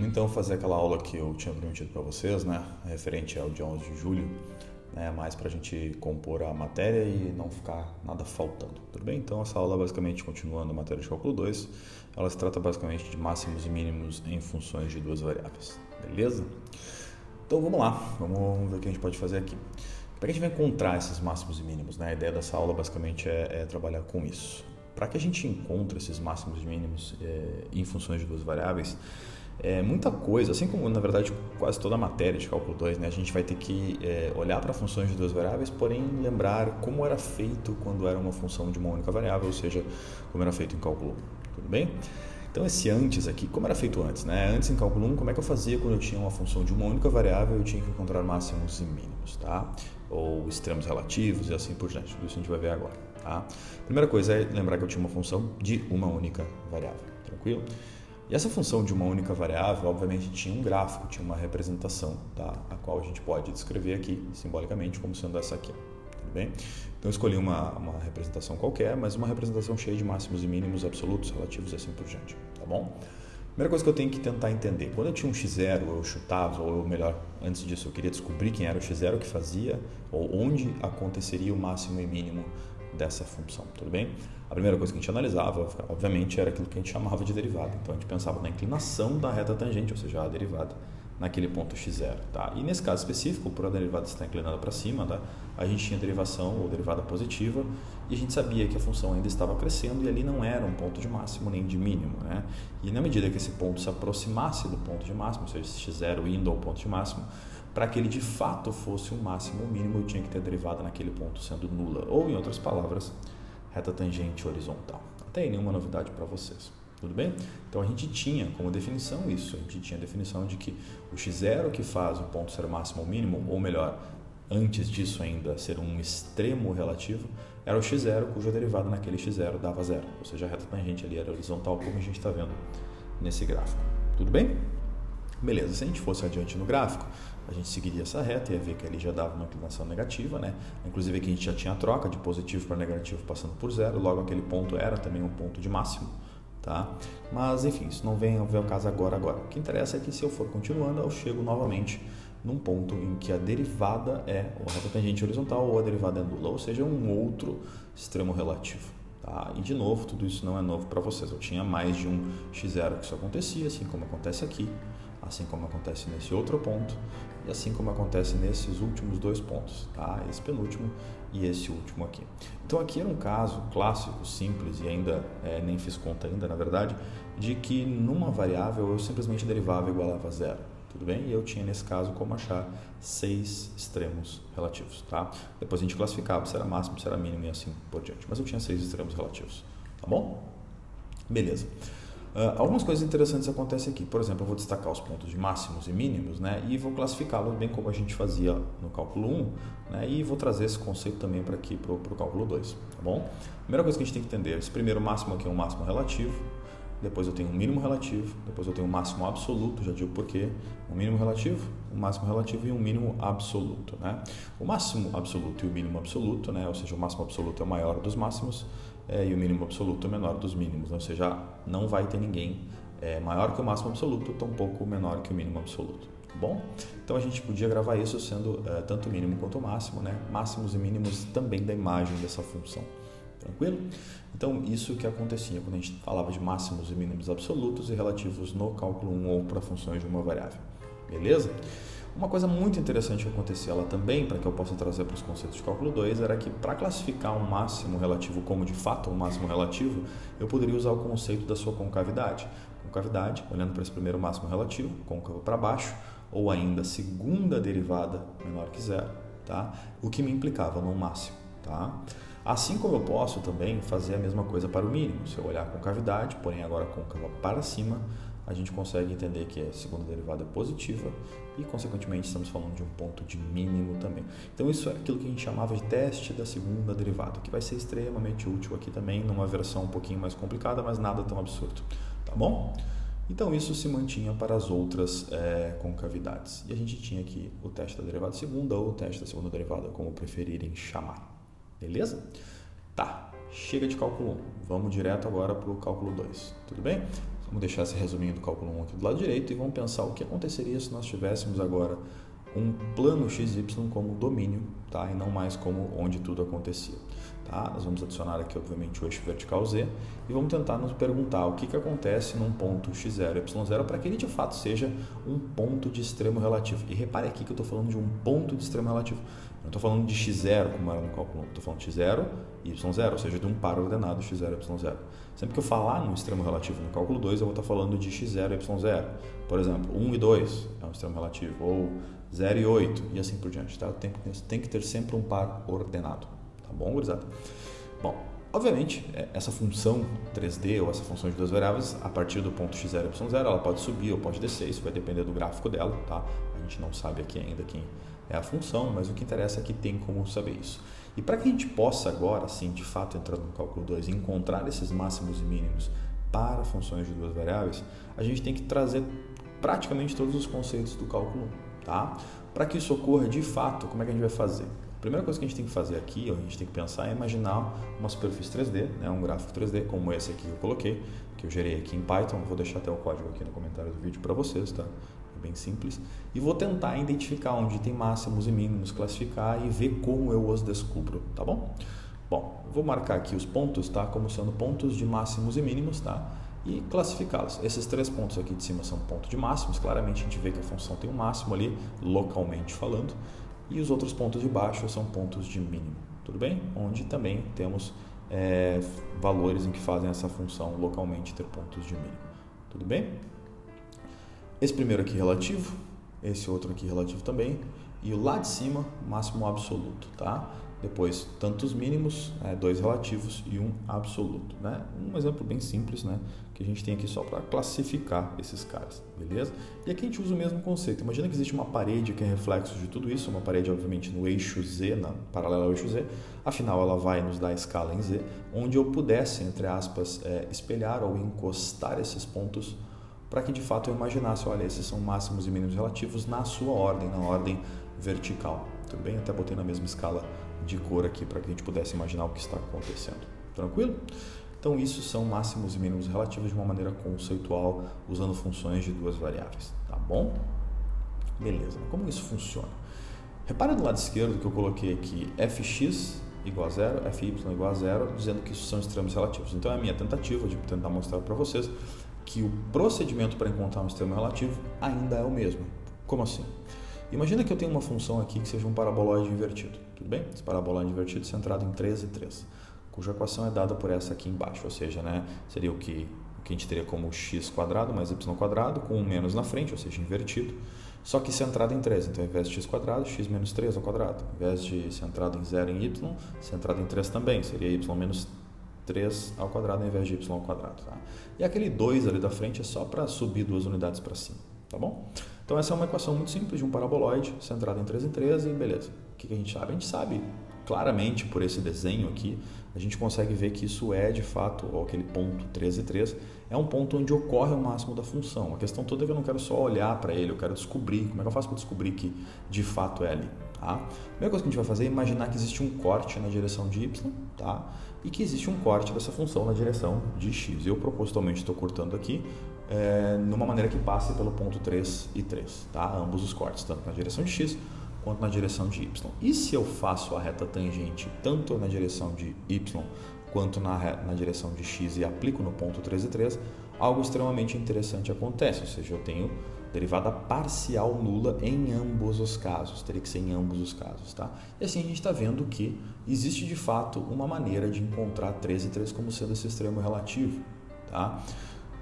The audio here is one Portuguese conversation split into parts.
Vamos então fazer aquela aula que eu tinha prometido para vocês, né? Referente ao dia 11 de julho, né? Mais para a gente compor a matéria e não ficar nada faltando, tudo bem? Então essa aula basicamente continuando a matéria de cálculo 2, ela se trata basicamente de máximos e mínimos em funções de duas variáveis, beleza? Então vamos lá, vamos ver o que a gente pode fazer aqui. Para que a gente vai encontrar esses máximos e mínimos, né? A ideia dessa aula basicamente é trabalhar com isso. Para que a gente encontre esses máximos e mínimos em funções de duas variáveis, muita coisa, assim como na verdade quase toda a matéria de cálculo 2, né, a gente vai ter que olhar para funções de duas variáveis, porém lembrar como era feito quando era uma função de uma única variável, ou seja, como era feito em cálculo 1, tudo bem? Então esse antes aqui, como era feito antes, né? Antes em cálculo 1, como é que eu fazia quando eu tinha uma função de uma única variável, eu tinha que encontrar máximos e mínimos, tá? Ou extremos relativos e assim por diante, tudo isso a gente vai ver agora, tá? Primeira coisa é lembrar que eu tinha uma função de uma única variável, tranquilo? E essa função de uma única variável, obviamente, tinha um gráfico, tinha uma representação, tá? A qual a gente pode descrever aqui, simbolicamente, como sendo essa aqui, tudo bem? Então, eu escolhi uma representação qualquer, mas uma representação cheia de máximos e mínimos absolutos, relativos e assim por diante, tá bom? Primeira coisa que eu tenho que tentar entender, quando eu tinha um x0, eu chutava, ou melhor, antes disso, eu queria descobrir quem era o x0 que fazia, ou onde aconteceria o máximo e mínimo dessa função, tudo bem? A primeira coisa que a gente analisava, obviamente, era aquilo que a gente chamava de derivada. Então, a gente pensava na inclinação da reta tangente, ou seja, a derivada naquele ponto x0, tá? E nesse caso específico, por a derivada estar inclinada para cima, tá? A gente tinha derivação ou derivada positiva e a gente sabia que a função ainda estava crescendo e ali não era um ponto de máximo nem de mínimo, né? E na medida que esse ponto se aproximasse do ponto de máximo, ou seja, esse x0 indo ao ponto de máximo, para que ele de fato fosse um máximo ou mínimo, eu tinha que ter a derivada naquele ponto sendo nula, ou em outras palavras, reta tangente horizontal. Até aí nenhuma novidade para vocês, tudo bem? Então a gente tinha como definição isso, a gente tinha a definição de que o x0 que faz o ponto ser máximo ou mínimo, ou melhor, antes disso ainda ser um extremo relativo, era o x0 cuja derivada naquele x0 dava zero, ou seja, a reta tangente ali era horizontal, como a gente está vendo nesse gráfico, tudo bem? Beleza, se a gente fosse adiante no gráfico, a gente seguiria essa reta e ia ver que ali já dava uma inclinação negativa, né? Inclusive aqui a gente já tinha a troca de positivo para negativo passando por zero, logo aquele ponto era também um ponto de máximo, tá? Mas enfim, isso não vem ao caso agora. O que interessa é que se eu for continuando, eu chego novamente num ponto em que a derivada é a reta tangente horizontal ou a derivada é nula, ou seja, um outro extremo relativo. Tá? E de novo, tudo isso não é novo para vocês. Eu tinha mais de um x0 que isso acontecia, assim como acontece aqui, assim como acontece nesse outro ponto e assim como acontece nesses últimos dois pontos, tá? Esse penúltimo e esse último aqui. Então aqui era um caso clássico, simples e ainda nem fiz conta ainda, na verdade, de que numa variável eu simplesmente derivava igualava a zero, tudo bem? E eu tinha nesse caso como achar 6 extremos relativos, tá? Depois a gente classificava se era máximo, se era mínimo e assim por diante, mas eu tinha 6 extremos relativos, tá bom? Beleza. Algumas coisas interessantes acontecem aqui. Por exemplo, eu vou destacar os pontos de máximos e mínimos, né, e vou classificá-los bem como a gente fazia no cálculo 1, né, e vou trazer esse conceito também para aqui, para o cálculo 2, tá bom? Primeira coisa que a gente tem que entender, esse primeiro máximo aqui é um máximo relativo, depois eu tenho um mínimo relativo, depois eu tenho um máximo absoluto, já digo por quê, um mínimo relativo, um máximo relativo e um mínimo absoluto, né? O máximo absoluto e o mínimo absoluto, né, ou seja, o máximo absoluto é o maior dos máximos, e o mínimo absoluto é o menor dos mínimos, né? Ou seja, não vai ter ninguém maior que o máximo absoluto, tampouco menor que o mínimo absoluto, tá bom? Então a gente podia gravar isso sendo tanto o mínimo quanto o máximo, né? Máximos e mínimos também da imagem dessa função, tranquilo? Então isso que acontecia quando a gente falava de máximos e mínimos absolutos e relativos no cálculo 1 ou para funções de uma variável, beleza? Uma coisa muito interessante que acontecia lá também, para que eu possa trazer para os conceitos de cálculo 2, era que para classificar um máximo relativo como de fato um máximo relativo, eu poderia usar o conceito da sua concavidade. Concavidade, olhando para esse primeiro máximo relativo, côncavo para baixo, ou ainda segunda derivada menor que zero, tá? O que me implicava num máximo, tá? Assim como eu posso também fazer a mesma coisa para o mínimo. Se eu olhar a concavidade, porém agora côncava para cima, a gente consegue entender que a segunda derivada é positiva e, consequentemente, estamos falando de um ponto de mínimo também. Então, isso é aquilo que a gente chamava de teste da segunda derivada, que vai ser extremamente útil aqui também, numa versão um pouquinho mais complicada, mas nada tão absurdo, tá bom? Então, isso se mantinha para as outras concavidades. E a gente tinha aqui o teste da derivada segunda ou o teste da segunda derivada, como preferirem chamar. Beleza? Tá, chega de cálculo 1. Vamos direto agora para o cálculo 2. Tudo bem? Vamos deixar esse resuminho do cálculo 1 aqui do lado direito e vamos pensar o que aconteceria se nós tivéssemos agora um plano XY como domínio, tá? E não mais como onde tudo acontecia. Tá? Nós vamos adicionar aqui, obviamente, o eixo vertical Z e vamos tentar nos perguntar o que acontece num ponto x0 e y0 para que ele de fato seja um ponto de extremo relativo. E repare aqui que eu estou falando de um ponto de extremo relativo. Eu não estou falando de x0 como era no cálculo 1, estou falando de x0 e y0, ou seja, de um par ordenado x0 e y0. Sempre que eu falar no extremo relativo no cálculo 2, eu vou estar falando de x0 e y0. Por exemplo, 1 e 2 é um extremo relativo, ou 0 e 8 e assim por diante. Tá? Tem que ter sempre um par ordenado. Tá bom, gurizada? Bom, obviamente, essa função 3D ou essa função de duas variáveis, a partir do ponto x0 e y0, ela pode subir ou pode descer, isso vai depender do gráfico dela, tá? A gente não sabe aqui ainda quem é a função, mas o que interessa é que tem como saber isso. E para que a gente possa agora, sim, de fato, entrando no cálculo 2, encontrar esses máximos e mínimos para funções de duas variáveis, a gente tem que trazer praticamente todos os conceitos do cálculo 1, tá? Para que isso ocorra de fato, como é que a gente vai fazer? A primeira coisa que a gente tem que fazer aqui, ou a gente tem que pensar, é imaginar uma superfície 3D, né, um gráfico 3D, como esse aqui que eu coloquei, que eu gerei aqui em Python. Vou deixar até o código aqui no comentário do vídeo para vocês, tá? É bem simples. E vou tentar identificar onde tem máximos e mínimos, classificar e ver como eu os descubro, tá bom? Bom, vou marcar aqui os pontos, tá? Como sendo pontos de máximos e mínimos, tá? E classificá-los. Esses 3 pontos aqui de cima são pontos de máximos, claramente a gente vê que a função tem um máximo ali, localmente falando. E os outros pontos de baixo são pontos de mínimo, tudo bem? Onde também temos valores em que fazem essa função localmente ter pontos de mínimo, tudo bem? Esse primeiro aqui relativo, esse outro aqui relativo também, e o lá de cima, máximo absoluto, tá? Depois, tantos mínimos, 2 relativos e um absoluto, né? Um exemplo bem simples, né? Que a gente tem aqui só para classificar esses caras, beleza? E aqui a gente usa o mesmo conceito. Imagina que existe uma parede que é reflexo de tudo isso, uma parede, obviamente, no eixo Z, paralela ao eixo Z, afinal ela vai nos dar a escala em Z, onde eu pudesse, entre aspas, espelhar ou encostar esses pontos para que de fato eu imaginasse, olha, esses são máximos e mínimos relativos na sua ordem, na ordem vertical, tudo bem? Até botei na mesma escala de cor aqui para que a gente pudesse imaginar o que está acontecendo. Tranquilo? Então, isso são máximos e mínimos relativos de uma maneira conceitual, usando funções de duas variáveis, tá bom? Beleza, como isso funciona? Repara do lado esquerdo que eu coloquei aqui fx igual a zero, fy igual a zero, dizendo que isso são extremos relativos. Então, é a minha tentativa de tentar mostrar para vocês que o procedimento para encontrar um extremo relativo ainda é o mesmo. Como assim? Imagina que eu tenho uma função aqui que seja um paraboloide invertido, tudo bem? Esse paraboloide invertido centrado em 3 e 3, cuja equação é dada por essa aqui embaixo, ou seja, né, seria o que a gente teria como x quadrado mais y quadrado com um menos na frente, ou seja, invertido, só que centrado em 3, então ao invés de x quadrado, x menos 3 ao quadrado, ao invés de centrado em 0 em y, centrado em 3 também, seria y menos 3 ao quadrado ao invés de y ao quadrado, tá? E aquele 2 ali da frente é só para subir 2 unidades para cima, tá bom? Então essa é uma equação muito simples de um paraboloide centrado em 3 em 3 e beleza. O que a gente sabe? A gente sabe claramente por esse desenho aqui, a gente consegue ver que isso é de fato, ou aquele ponto 3 e 3, é um ponto onde ocorre o máximo da função. A questão toda é que eu não quero só olhar para ele, eu quero descobrir, como é que eu faço para descobrir que de fato é ali, tá? A primeira coisa que a gente vai fazer é imaginar que existe um corte na direção de y, tá? E que existe um corte dessa função na direção de x. Eu propositalmente estou cortando aqui numa maneira que passe pelo ponto 3 e 3, tá? Ambos os cortes, tanto na direção de x quanto na direção de y. E se eu faço a reta tangente tanto na direção de y quanto na direção de x e aplico no ponto 3 e 3, algo extremamente interessante acontece, ou seja, eu tenho derivada parcial nula em ambos os casos, teria que ser em ambos os casos, tá? E assim a gente está vendo que existe de fato uma maneira de encontrar 3 e 3 como sendo esse extremo relativo, tá?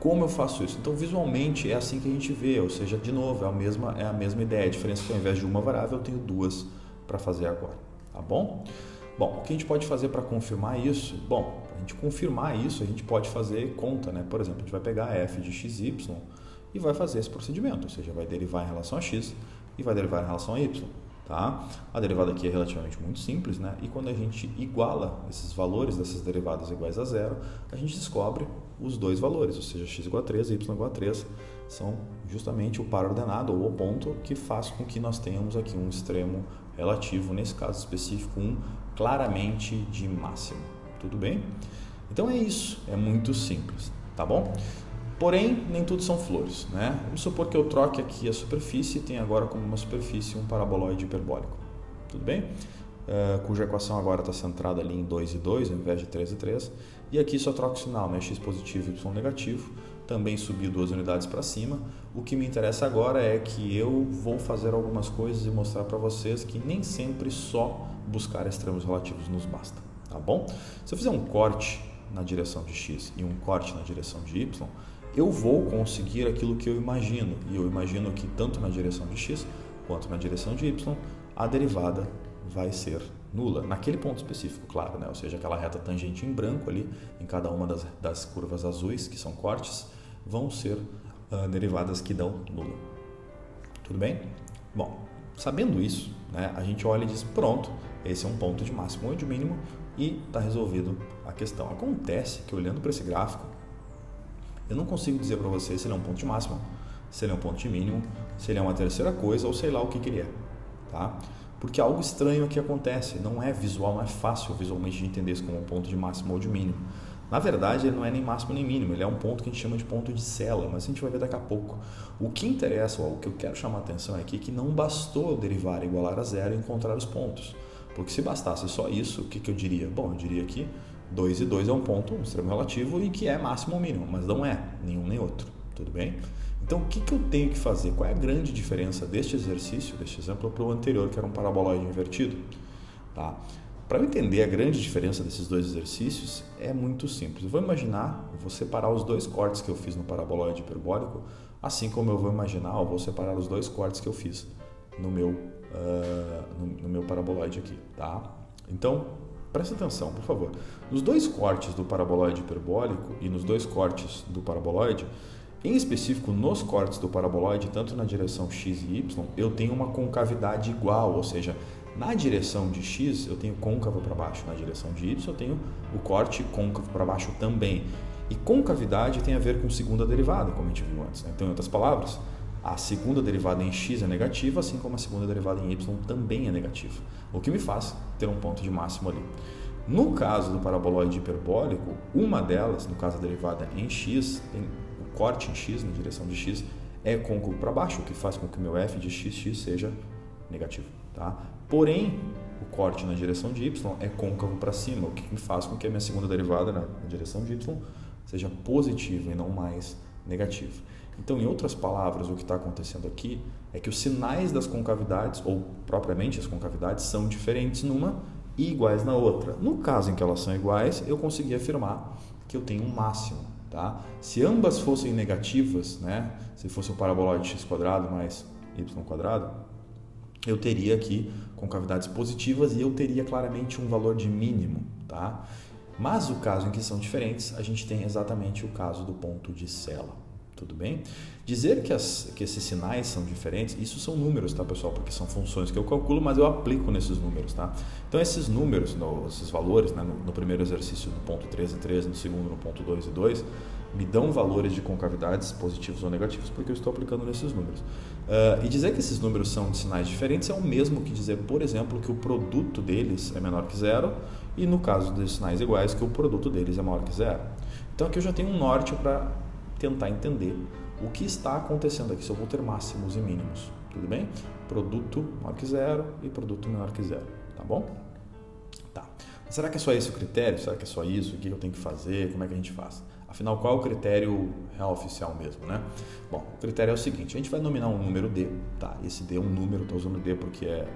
Como eu faço isso? Então, visualmente é assim que a gente vê, ou seja, de novo, é a mesma ideia, a diferença é que ao invés de uma variável eu tenho duas para fazer agora, tá bom? Bom, o que a gente pode fazer para confirmar isso? Bom, para a gente confirmar isso, a gente pode fazer conta, né? Por exemplo, a gente vai pegar f de xy e vai fazer esse procedimento, ou seja, vai derivar em relação a x e vai derivar em relação a y, tá? A derivada aqui é relativamente muito simples, né? E quando a gente iguala esses valores dessas derivadas iguais a zero, a gente descobre os dois valores, ou seja, x igual a 3 e y igual a 3 são justamente o par ordenado ou o ponto que faz com que nós tenhamos aqui um extremo relativo, nesse caso específico, um claramente de máximo, tudo bem? Então é isso, é muito simples, tá bom? Porém, nem tudo são flores, né? Vamos supor que eu troque aqui a superfície e tenha agora como uma superfície um paraboloide hiperbólico. Tudo bem? Cuja equação agora está centrada ali em 2 e 2, ao invés de 3 e 3. E aqui só troco o sinal, né? X positivo e Y negativo. Também subi 2 unidades para cima. O que me interessa agora é que eu vou fazer algumas coisas e mostrar para vocês que nem sempre só buscar extremos relativos nos basta, tá bom? Se eu fizer um corte na direção de X e um corte na direção de Y, eu vou conseguir aquilo que eu imagino. E eu imagino que tanto na direção de X quanto na direção de Y, a derivada vai ser nula. Naquele ponto específico, claro, né? Ou seja, aquela reta tangente em branco ali, em cada uma das curvas azuis, que são cortes, vão ser derivadas que dão nula. Tudo bem? Bom, sabendo isso, né, a gente olha e diz, pronto, esse é um ponto de máximo ou de mínimo e está resolvido a questão. Acontece que olhando para esse gráfico, eu não consigo dizer para você se ele é um ponto de máximo, se ele é um ponto de mínimo, se ele é uma terceira coisa ou sei lá o que ele é, tá? Porque algo estranho aqui acontece, não é visual, não é fácil visualmente de entender isso como um ponto de máximo ou de mínimo. Na verdade, ele não é nem máximo nem mínimo, ele é um ponto que a gente chama de ponto de Sela, mas a gente vai ver daqui a pouco. O que interessa, o que eu quero chamar a atenção aqui é que não bastou eu derivar igualar a zero e encontrar os pontos. Porque se bastasse só isso, o que eu diria? Bom, eu diria que 2 e 2 é um ponto, um extremo relativo e que é máximo ou mínimo, mas não é nenhum nem outro, tudo bem? Então, o que eu tenho que fazer? Qual é a grande diferença deste exercício, deste exemplo, para o anterior, que era um paraboloide invertido? Tá? Para eu entender a grande diferença desses dois exercícios, é muito simples. Eu vou imaginar, vou separar os dois cortes que eu fiz no paraboloide hiperbólico, assim como eu vou imaginar, eu vou separar os dois cortes que eu fiz no meu paraboloide aqui. Tá? Então, presta atenção, por favor. Nos dois cortes do paraboloide hiperbólico e nos dois cortes do paraboloide, em específico, nos cortes do paraboloide, tanto na direção x e y, eu tenho uma concavidade igual, ou seja, na direção de x eu tenho côncavo para baixo, na direção de y eu tenho o corte côncavo para baixo também. E concavidade tem a ver com segunda derivada, como a gente viu antes, né? Então, em outras palavras, a segunda derivada em x é negativa, assim como a segunda derivada em y também é negativa, o que me faz ter um ponto de máximo ali. No caso do paraboloide hiperbólico, uma delas, no caso a derivada em x, tem o corte em x, na direção de x, é côncavo para baixo, o que faz com que o meu f de x seja negativo. Tá? Porém, o corte na direção de y é côncavo para cima, o que me faz com que a minha segunda derivada na direção de y seja positiva e não mais negativa. Então, em outras palavras, o que está acontecendo aqui é que os sinais das concavidades, ou propriamente as concavidades, são diferentes numa e iguais na outra. No caso em que elas são iguais, eu consegui afirmar que eu tenho um máximo. Tá? Se ambas fossem negativas, né? Se fosse um paraboloide x² mais y², eu teria aqui concavidades positivas e eu teria claramente um valor de mínimo. Tá? Mas o caso em que são diferentes, a gente tem exatamente o caso do ponto de Sela. Tudo bem? Dizer que esses sinais são diferentes, isso são números, tá, pessoal? Porque são funções que eu calculo, mas eu aplico nesses números, tá? Então, esses números, esses valores, né, no primeiro exercício do ponto 3 e 3, no segundo no ponto 2 e 2, me dão valores de concavidades positivos ou negativos, porque eu estou aplicando nesses números. E dizer que esses números são de sinais diferentes é o mesmo que dizer, por exemplo, que o produto deles é menor que zero, e no caso dos sinais iguais, que o produto deles é maior que zero. Então, aqui eu já tenho um norte para tentar entender o que está acontecendo aqui, se eu vou ter máximos e mínimos, tudo bem? Produto maior que zero e produto menor que zero, tá bom? Tá. Mas será que é só esse o critério? Será que é só isso? O que eu tenho que fazer? Como é que a gente faz? Afinal, qual é o critério real oficial mesmo, né? Bom, o critério é o seguinte, a gente vai nominar um número D, tá? Esse D é um número, estou usando D porque é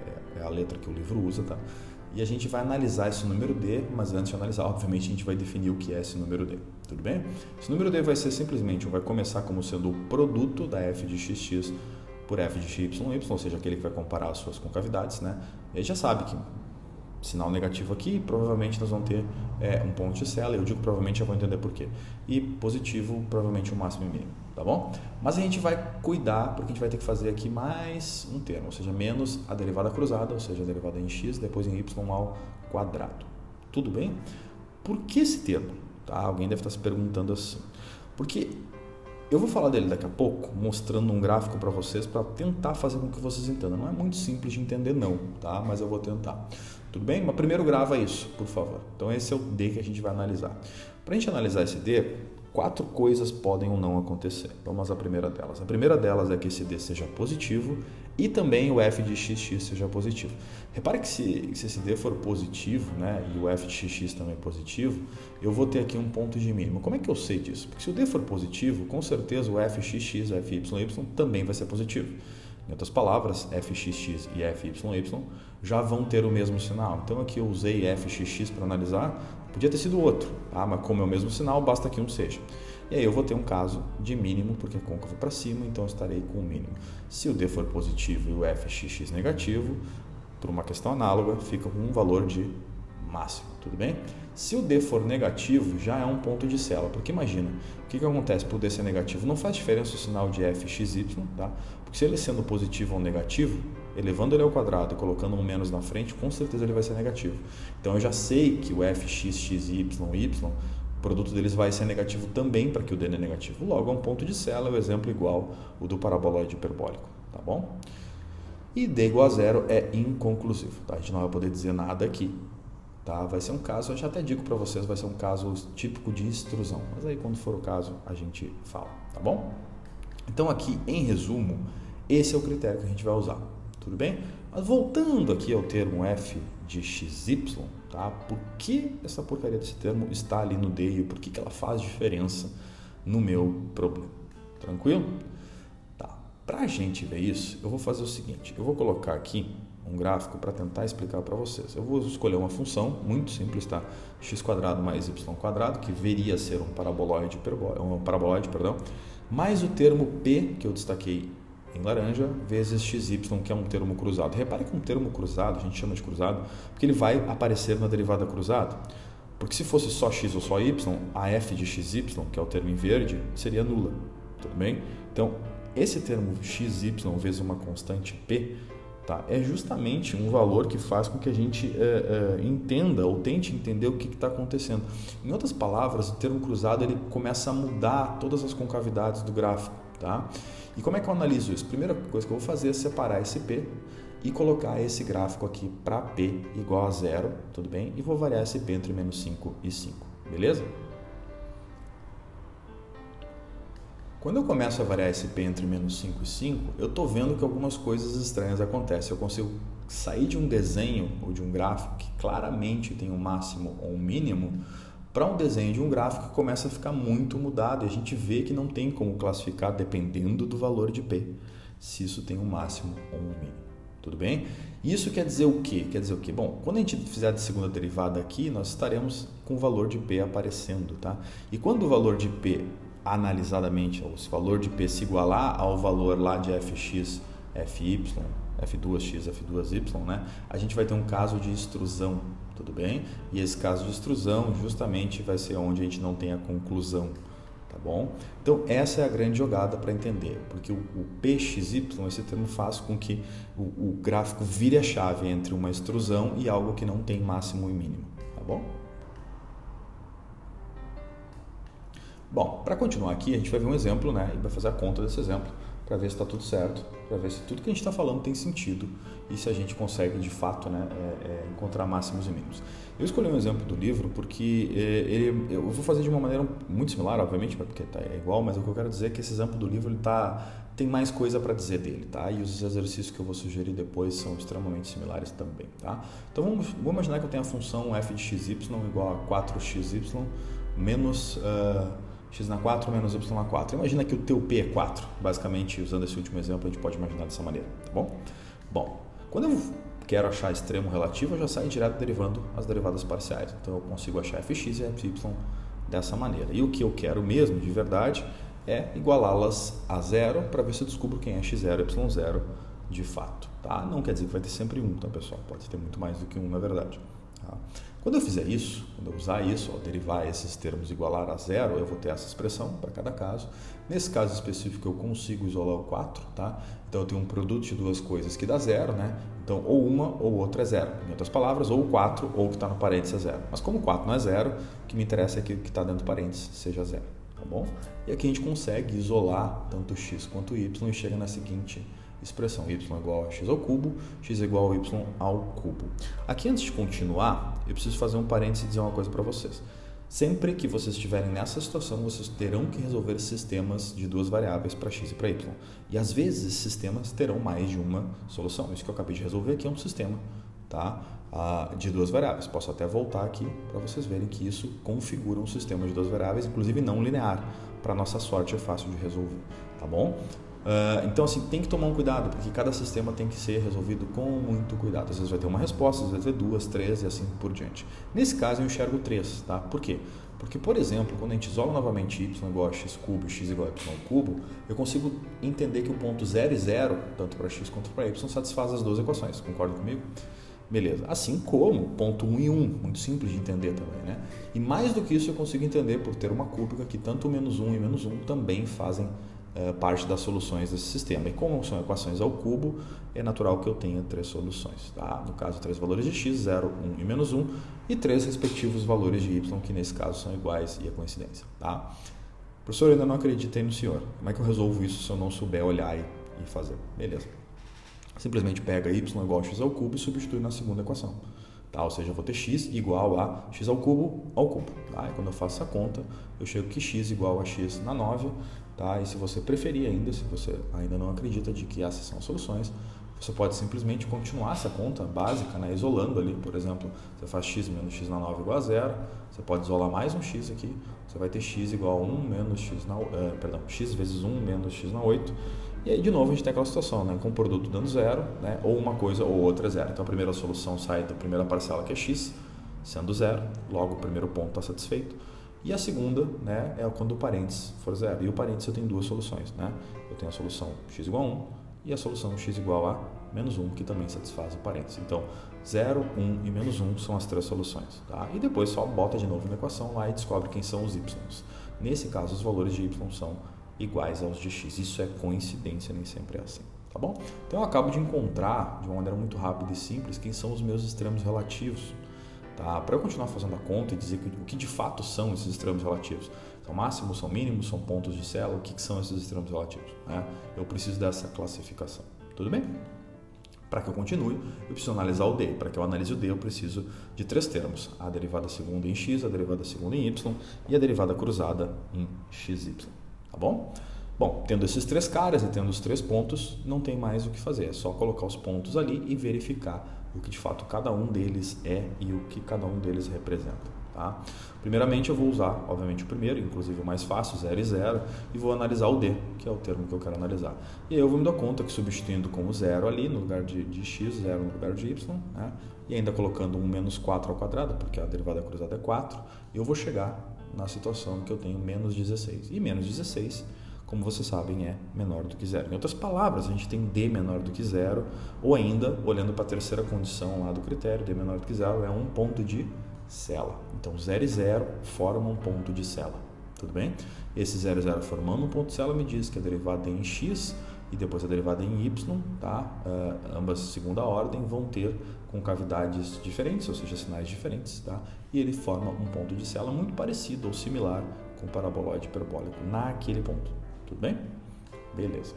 a letra que o livro usa, tá? E a gente vai analisar esse número D, mas antes de analisar, obviamente, a gente vai definir o que é esse número D, tudo bem? Esse número D vai ser simplesmente, vai começar como sendo o produto da f de xx por f de xy, ou seja, aquele que vai comparar as suas concavidades, né? E aí já sabe que sinal negativo aqui, provavelmente nós vamos ter um ponto de Sela, eu digo provavelmente, já vou entender por quê. E positivo, provavelmente o máximo e mínimo, tá bom? Mas a gente vai cuidar, porque a gente vai ter que fazer aqui mais um termo, ou seja, menos a derivada cruzada, ou seja, a derivada em x, depois em y ao quadrado. Tudo bem? Por que esse termo? Tá? Alguém deve estar se perguntando assim. Porque eu vou falar dele daqui a pouco, mostrando um gráfico para vocês, para tentar fazer com que vocês entendam. Não é muito simples de entender não, tá? Mas eu vou tentar. Tudo bem? Mas primeiro grava isso, por favor. Então esse é o D que a gente vai analisar. Para a gente analisar esse D, 4 coisas podem ou não acontecer. Vamos à primeira delas. A primeira delas é que esse D seja positivo e também o f de xx seja positivo. Repare que se esse D for positivo, né, e o f de xx também é positivo, eu vou ter aqui um ponto de mínimo. Como é que eu sei disso? Porque se o D for positivo, com certeza o fxx, o fyy também vai ser positivo. Em outras palavras, fxx e fyy já vão ter o mesmo sinal. Então aqui eu usei fxx para analisar, podia ter sido outro, tá? Mas como é o mesmo sinal, basta que um seja. E aí eu vou ter um caso de mínimo, porque é côncavo para cima, então eu estarei com o mínimo. Se o D for positivo e o fxx negativo, por uma questão análoga, fica com um valor de máximo, tudo bem? Se o D for negativo, já é um ponto de célula, porque imagina, o que acontece por D ser negativo? Não faz diferença o sinal de fxy, tá? Porque se ele sendo positivo ou negativo, elevando ele ao quadrado e colocando um menos na frente, com certeza ele vai ser negativo. Então eu já sei que o fxy, o produto deles vai ser negativo também, para que o D é negativo. Logo, é um ponto de célula, o exemplo igual o do paraboloide hiperbólico, tá bom? E D igual a zero é inconclusivo, tá? A gente não vai poder dizer nada aqui, tá? Vai ser um caso, eu já até digo para vocês, vai ser um caso típico de extrusão, mas aí quando for o caso a gente fala, tá bom? Então aqui, em resumo, esse é o critério que a gente vai usar, tudo bem? Mas voltando aqui ao termo f de xy, tá? Por que essa porcaria desse termo está ali no D e por que ela faz diferença no meu problema? Tranquilo? Tá. Para a gente ver isso, eu vou fazer o seguinte, eu vou colocar aqui um gráfico para tentar explicar para vocês. Eu vou escolher uma função muito simples, tá? x² mais y², que viria a ser um paraboloide, mais o termo p, que eu destaquei em laranja, vezes xy, que é um termo cruzado. Repare que um termo cruzado, a gente chama de cruzado, porque ele vai aparecer na derivada cruzada. Porque se fosse só x ou só y, a f de xy, que é o termo em verde, seria nula. Tudo bem? Então, esse termo xy vezes uma constante p, tá, é justamente um valor que faz com que a gente entenda ou tente entender o que está acontecendo. Em outras palavras, o termo cruzado ele começa a mudar todas as concavidades do gráfico. Tá? E como é que eu analiso isso? Primeira coisa que eu vou fazer é separar esse P e colocar esse gráfico aqui para P igual a zero, tudo bem? E vou variar esse P entre menos 5 e 5, beleza? Quando eu começo a variar esse P entre menos 5 e 5, eu estou vendo que algumas coisas estranhas acontecem. Eu consigo sair de um desenho ou de um gráfico que claramente tem um máximo ou um mínimo para um desenho de um gráfico que começa a ficar muito mudado e a gente vê que não tem como classificar dependendo do valor de P, se isso tem um máximo ou um mínimo. Tudo bem? Isso quer dizer o quê? Quer dizer o quê? Bom, quando a gente fizer a segunda derivada aqui, nós estaremos com o valor de P aparecendo, tá? E quando o valor de P analisadamente, ou se o valor de P se igualar ao valor lá de fx, fy, f2x, f2y, né? A gente vai ter um caso de extrusão, tudo bem? E esse caso de extrusão justamente vai ser onde a gente não tem a conclusão, tá bom? Então essa é a grande jogada para entender, porque o pxy, esse termo faz com que o gráfico vire a chave entre uma extrusão e algo que não tem máximo e mínimo, tá bom? Bom, para continuar aqui, a gente vai ver um exemplo, né? E vai fazer a conta desse exemplo para ver se está tudo certo, para ver se tudo que a gente está falando tem sentido e se a gente consegue, de fato, né, encontrar máximos e mínimos. Eu escolhi um exemplo do livro porque eu vou fazer de uma maneira muito similar, obviamente, porque é igual, mas o que eu quero dizer é que esse exemplo do livro tem mais coisa para dizer dele, tá? E os exercícios que eu vou sugerir depois são extremamente similares também, tá? Então vamos imaginar que eu tenho a função f de xy igual a 4xy menos x na 4 menos y na 4. Imagina que o teu P é 4. Basicamente, usando esse último exemplo, a gente pode imaginar dessa maneira, tá bom? Bom, quando eu quero achar extremo relativo, eu já saio direto derivando as derivadas parciais. Então, eu consigo achar fx e fy dessa maneira. E o que eu quero mesmo, de verdade, é igualá-las a zero para ver se eu descubro quem é x0 e y0 de fato, tá? Não quer dizer que vai ter sempre um, tá, pessoal? Pode ter muito mais do que um, na verdade. Tá? Quando eu fizer isso, quando eu usar isso, ao derivar esses termos igualar a zero, eu vou ter essa expressão para cada caso. Nesse caso específico, eu consigo isolar o 4, tá? Então, eu tenho um produto de duas coisas que dá zero, né? Então, ou uma ou outra é zero. Em outras palavras, ou o 4 ou o que está no parênteses é zero. Mas como o 4 não é zero, o que me interessa é que o que está dentro do parênteses seja zero, tá bom? E aqui a gente consegue isolar tanto x quanto y e chega na seguinte expressão, y igual a x ao cubo, x igual a y ao cubo. Aqui, antes de continuar, eu preciso fazer um parênteses e dizer uma coisa para vocês. Sempre que vocês estiverem nessa situação, vocês terão que resolver sistemas de duas variáveis para x e para y. E às vezes esses sistemas terão mais de uma solução. Isso que eu acabei de resolver aqui é um sistema, tá? De duas variáveis. Posso até voltar aqui para vocês verem que isso configura um sistema de duas variáveis, inclusive não linear. Para nossa sorte é fácil de resolver, tá bom? Então, assim, tem que tomar um cuidado, porque cada sistema tem que ser resolvido com muito cuidado. Às vezes vai ter uma resposta, às vezes vai ter duas, três e assim por diante. Nesse caso, eu enxergo três, tá? Por quê? Porque, por exemplo, quando a gente isola novamente y igual a x cubo e x igual a y cubo, eu consigo entender que o ponto 0 e 0, tanto para x quanto para y, satisfaz as duas equações. Concorda comigo? Beleza. Assim como ponto 1 e 1, muito simples de entender também, né? E mais do que isso, eu consigo entender por ter uma cúbica que tanto o menos 1 e menos 1 também fazem parte das soluções desse sistema. E como são equações ao cubo, é natural que eu tenha três soluções. Tá? No caso, três valores de x, 0, 1 e menos 1, e três respectivos valores de y, que nesse caso são iguais e a coincidência. Tá? Professor, eu ainda não acreditei no senhor. Como é que eu resolvo isso se eu não souber olhar e fazer? Beleza. Simplesmente pega y igual a x ao cubo e substitui na segunda equação. Tá? Ou seja, eu vou ter x igual a x ao cubo. Tá? E quando eu faço essa conta, eu chego que x igual a x na 9. Tá? E se você preferir ainda, se você ainda não acredita de que essas são as soluções, você pode simplesmente continuar essa conta básica, né? Isolando ali, por exemplo, você faz x menos x na 9 igual a 0, você pode isolar mais um x aqui, você vai ter x igual a 1 menos x na x vezes 1 menos x na 8, e aí de novo a gente tem aquela situação, né? Com o produto dando 0, né? Ou uma coisa ou outra é 0. Então a primeira solução sai da primeira parcela que é x, sendo 0, logo o primeiro ponto está satisfeito. E a segunda, né, é quando o parênteses for 0. E o parênteses eu tenho duas soluções, né? Eu tenho a solução x igual a 1 e a solução x igual a menos 1, que também satisfaz o parênteses. Então, 0, 1 e menos 1 são as três soluções. Tá? E depois só bota de novo na equação lá e descobre quem são os y. Nesse caso, os valores de y são iguais aos de x. Isso é coincidência, nem sempre é assim. Tá bom? Então, eu acabo de encontrar, de uma maneira muito rápida e simples, quem são os meus extremos relativos. Tá? Para eu continuar fazendo a conta e dizer o que de fato são esses extremos relativos, são máximos, são mínimos, são pontos de célula, o que são esses extremos relativos? Né? Eu preciso dessa classificação. Tudo bem? Para que eu continue, eu preciso analisar o D. Para que eu analise o D, eu preciso de três termos: a derivada segunda em x, a derivada segunda em y e a derivada cruzada em xy. Tá bom? Bom, tendo esses três caras e tendo os três pontos, não tem mais o que fazer. É só colocar os pontos ali e verificar o que de fato cada um deles é e o que cada um deles representa. Tá? Primeiramente eu vou usar, obviamente, o primeiro, inclusive o mais fácil, 0 e 0, e vou analisar o D, que é o termo que eu quero analisar. E aí eu vou me dar conta que substituindo com o 0 ali, no lugar de x, 0 no lugar de y, né? E ainda colocando 1 menos 4 ao quadrado, porque a derivada cruzada é 4, eu vou chegar na situação que eu tenho menos 16. E menos 16, como vocês sabem, é menor do que 0. Em outras palavras, a gente tem D menor do que 0, ou ainda, olhando para a terceira condição lá do critério, D menor do que 0 é um ponto de célula. Então, 0 e 0 formam um ponto de célula. Tudo bem? Esse 0 e 0 formando um ponto de célula me diz que a derivada em x e depois a derivada em y, tá? Ambas segunda ordem, vão ter concavidades diferentes, ou seja, sinais diferentes, tá? E ele forma um ponto de célula muito parecido ou similar com o paraboloide hiperbólico naquele ponto. Tudo bem? Beleza.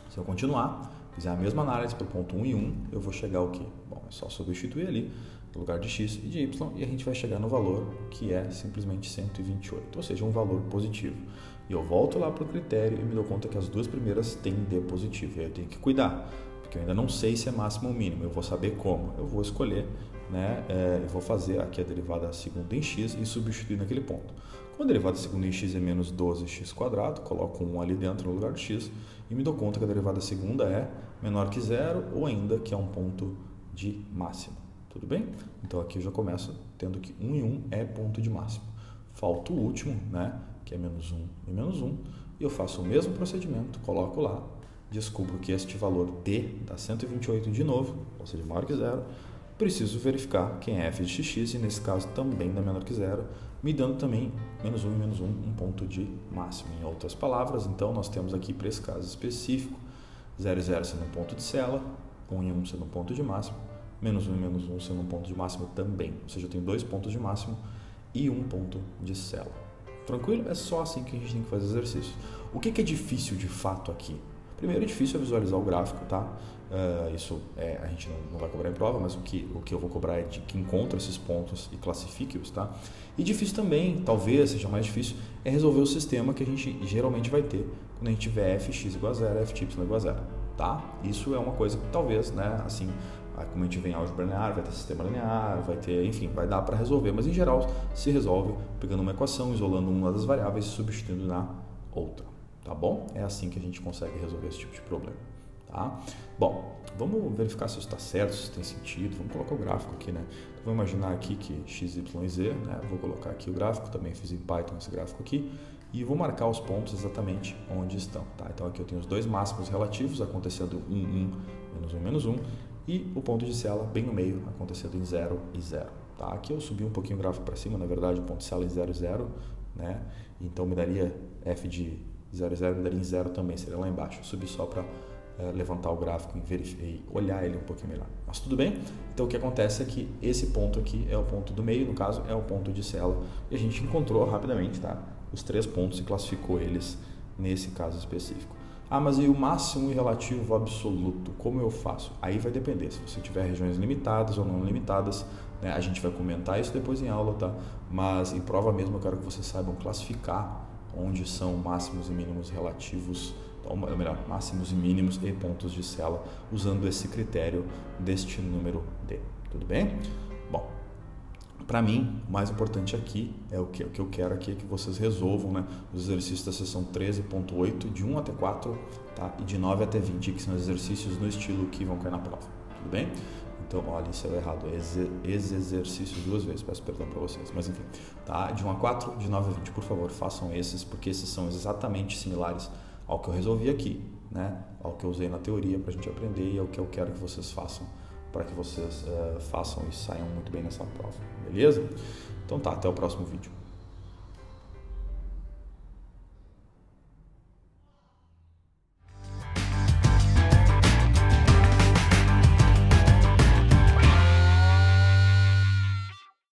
Se eu continuar, fizer a mesma análise para o ponto 1 e 1, eu vou chegar ao quê? Bom, é só substituir ali no lugar de x e de y e a gente vai chegar no valor que é simplesmente 128, ou seja, um valor positivo. E eu volto lá para o critério e me dou conta que as duas primeiras têm D positivo. E aí eu tenho que cuidar, porque eu ainda não sei se é máximo ou mínimo. Eu vou saber como. Eu vou escolher, né? Eu vou fazer aqui a derivada segunda em x e substituir naquele ponto. Com a derivada segunda em x é menos 12x², coloco 1 ali dentro no lugar de x e me dou conta que a derivada segunda é menor que 0 ou ainda que é um ponto de máximo. Tudo bem? Então aqui eu já começo tendo que 1 e 1 é ponto de máximo. Falta o último, né? Que é menos 1 e menos 1. E eu faço o mesmo procedimento, coloco lá, descubro que este valor D dá 128 de novo, ou seja, maior que 0. Preciso verificar quem é f de x e nesse caso também dá menor que 0, me dando também menos 1 e menos 1, um ponto de máximo. Em outras palavras, então nós temos aqui para esse caso específico, 0 e 0 sendo um ponto de célula, 1 e 1 sendo um ponto de máximo, menos 1 e menos 1 sendo um ponto de máximo também. Ou seja, eu tenho dois pontos de máximo e um ponto de célula. Tranquilo? É só assim que a gente tem que fazer exercícios. O que é difícil de fato aqui? Primeiro, é difícil visualizar o gráfico, tá? Isso a gente não vai cobrar em prova, mas o que eu vou cobrar é de que encontre esses pontos e classifique-os, tá? E difícil também, talvez seja mais difícil, é resolver o sistema que a gente geralmente vai ter quando a gente tiver fx igual a zero, fy igual a zero, tá? Isso é uma coisa que talvez, né, assim, como a gente vê em álgebra linear, vai ter sistema linear, vai ter, enfim, vai dar para resolver, mas em geral se resolve pegando uma equação, isolando uma das variáveis e substituindo na outra, tá bom? É assim que a gente consegue resolver esse tipo de problema, tá? Bom, vamos verificar se isso está certo, se tem sentido, vamos colocar o gráfico aqui, né? Então, vamos imaginar aqui que x, y e z, né? Vou colocar aqui o gráfico, também fiz em Python esse gráfico aqui, e vou marcar os pontos exatamente onde estão, tá? Então aqui eu tenho os dois máximos relativos acontecendo 1, 1, menos 1, menos 1, e o ponto de cela bem no meio, acontecendo em 0 e 0. Tá? Aqui eu subi um pouquinho o gráfico para cima, na verdade o ponto de cela em 0 e 0, né? Então me daria f de 0 e 0, me daria em 0 também, seria lá embaixo. Eu subi só para levantar o gráfico e olhar ele um pouquinho melhor. Mas tudo bem? Então o que acontece é que esse ponto aqui é o ponto do meio, no caso é o ponto de cela, e a gente encontrou rapidamente, tá? Os 3 pontos e classificou eles nesse caso específico. Ah, mas e o máximo e relativo absoluto? Como eu faço? Aí vai depender, se você tiver regiões limitadas ou não limitadas, né? A gente vai comentar isso depois em aula, tá? Mas em prova mesmo eu quero que vocês saibam classificar onde são máximos e mínimos relativos, ou melhor, máximos e mínimos e pontos de cela, usando esse critério deste número D. Tudo bem? Bom, para mim, o mais importante aqui é o que eu quero aqui é que vocês resolvam, né, os exercícios da seção 13.8, de 1 até 4, tá? E de 9 até 20, que são exercícios no estilo que vão cair na prova. Tudo bem? Então, olha, isso é errado, exercícios 2 vezes, peço perdão para vocês, mas enfim, tá? De 1 a 4, de 9 a 20, por favor, façam esses, porque esses são exatamente similares ao que eu resolvi aqui, né? Ao que eu usei na teoria para a gente aprender e ao que eu quero que vocês façam, para que vocês façam e saiam muito bem nessa prova, beleza? Então tá, até o próximo vídeo.